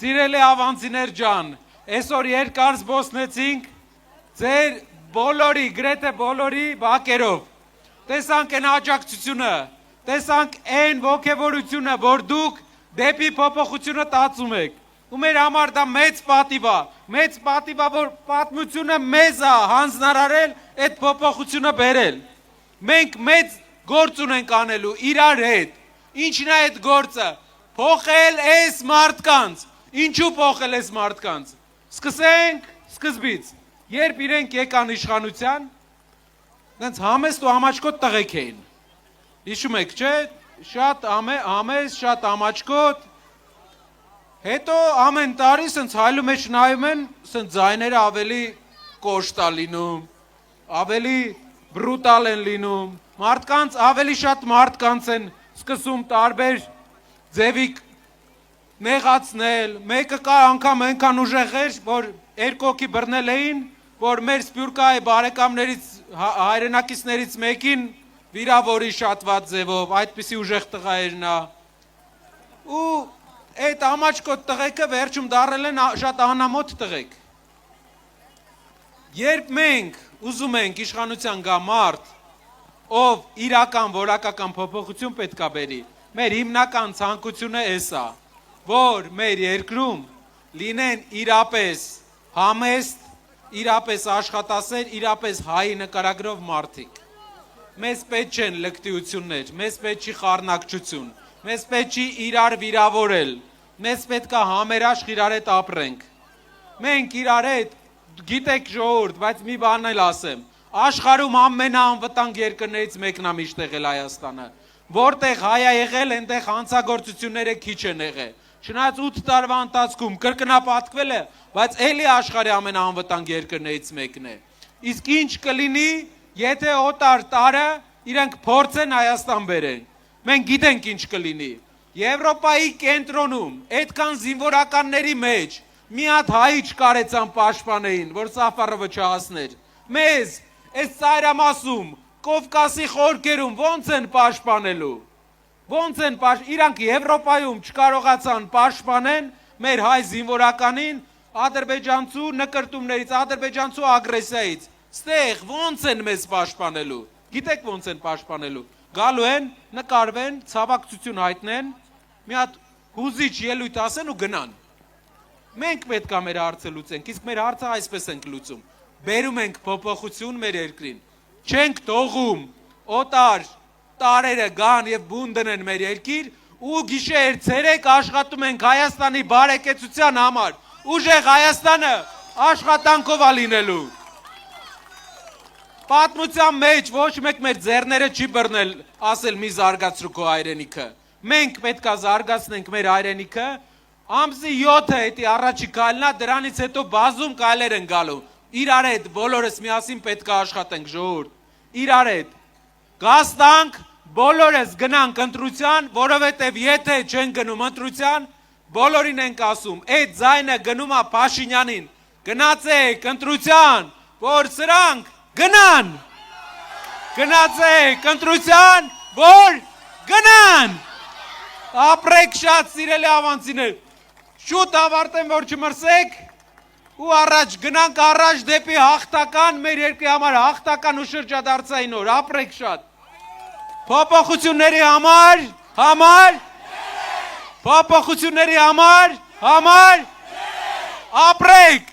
Սիրելի ավանցիներ ջան, այսօր երկար զբոսնեցինք ձեր բոլորի, գրեթե բոլորի բակերով։ Տեսանք այն աջակցությունը, տեսանք այն ոգևորությունը, որ դուք դեպի փոփոխությունը տածում եք։ Ու մեր համար դա մեծ պատիվ է, որ պատմությունը մեզ է հանձնարարել այդ փոփոխությունը բերել։ Մենք մեծ գործ ունենք անելու իրար հետ։ Ինչն է այդ գործը։ Փոխել այս մարդկանց։ Ինչու փոխել այս մարդկանց։ Սկսենք սկզբից։ Երբ իրենք եկան իշխանության, դենց համեստ ու ամաչկոտ տղեկ էին։ Հիշում եք, չէ՞, շատ համեստ, շատ ամաչկոտ։ Հետո ամեն տարի սենց հայլու մեջ նայում են, սենց ձայները ավելի կոշտ է լինում, ավելի բրուտալ են լինում, մարդկանց ավելի շատ մարդկանց են սկսում տարբեր ձևի նեղացնել, մեկը կար անգամ այնքան ուժեղ էր, որ երկու հոգի բռնել էին, որ մեր սպյուրկայի բարեկամներից, հայրենակիցներից մեկին վիրավորի շատված ձևով, այդպիսի ուժեղ տղա էր նա։ Ու այդ ամաչկոտ տղեկը վերջում դառել են շատ անամոթ տղեկ։ Երբ մենք ուզում ենք իշխանության գա մարդ, ով իրական որակական փոփոխություն պետք է բերի, մեր հիմնական ցանկությունը էս է, որ մեր երկրում լինեն իրապես համեստ, իրապես աշխատասեր, իրապես հայի նկարագրով մարդիկ։ Մեզ պետք չեն լկտիություններ, մեզ պետք չի խառնակչություն, մեզ պետք չի իրար վիրավորել, մեզ պետք է համերաշխ իրար հետ ապրենք։ Մենք իրար հետ, գիտեք ժողովուրդ, բայց մի բան էլ ասեմ, աշխարհում ամենաանվտանգ երկրներից մեկն է միշտ եղել Հայաստանը, որտեղ հայ է եղել, այնտեղ հանցագործությունները քիչ են եղել։ Չնայած 8 տարվա ընթացքում կրկնապատկվել է, բայց էլի աշխարհի ամենաանվտանգ երկրներից մեկն է։ Իսկ ինչ կլինի, եթե օտար տարը իրենք փորձեն Հայաստան բերեն։ Մենք գիտենք ինչ կլինի։ Եվրոպայի կենտրոնում, այդքան զինվորականների մեջ մի հատ հայի չկարեցան պաշտպանեին, որ Սաֆարովը չհասներ։ Մեզ այս ծայրամասում, Կովկասի խորքերում ոնց են պաշտպանելու։ Ոնց են իրանք Եվրոպայում չկարողացան պաշտպանեն մեր հայ զինվորականին ադրբեջանցու նկրտումներից, ադրբեջանցու ագրեսիայից։ Ստեղ ոնց են մեզ պաշտպանելու։ Գիտեք ոնց են պաշտպանելու։ Գալու են, նկարվեն, ցավակցություն հայտնեն, մի հատ հուզիչ ելույթ ասեն ու գնան։ Մենք պետք է մեր հարցը լուծենք, իսկ մեր հարցը այսպես ենք լուծում։ Բերում ենք փոփոխություն մեր երկրին։ Չենք թողում օտար տարերը գան եւ բուն դնեն մեր երկիր ու գիշեր ցերեկ աշխատում ենք Հայաստանի բարեկեցության համար։ Ուժեղ Հայաստանը աշխատանքով է լինելու։ Պատմության մեջ ոչ մեկ մեր ձեռները չի բռնել ասել մի զարգացրու քո հայրենիքը։ Մենք պետք է զարգացնենք մեր հայրենիքը, ամսի 7-ը հետի առաջի քայլն է, դրանից հետո բազում քայլեր են գալու։ Իրար հետ բոլորս միասին պետք է աշխատենք, ժողովուրդ։ Իրար հետ գաստանք, բոլորս գնանք ընտրության, որովհետև եթե չեն գնում ընտրության, բոլորին ենք ասում, այդ ձայնը գնում է Փաշինյանին։ Գնացեք ընտրության, որ սրանք գնան, գնացեք ընտրության, որ գնան, ապրեք շատ սիրելի ավանցիներ, շուտ ավարտեմ, որ չմրսեք ու առաջ գնանք առաջ դեպի հաղթական, մեր երկրի համար հաղթական ու շրջադարձային օր, ապրեք շատ, փոփոխությունների համար, փոփոխությունների համար, ապրեք,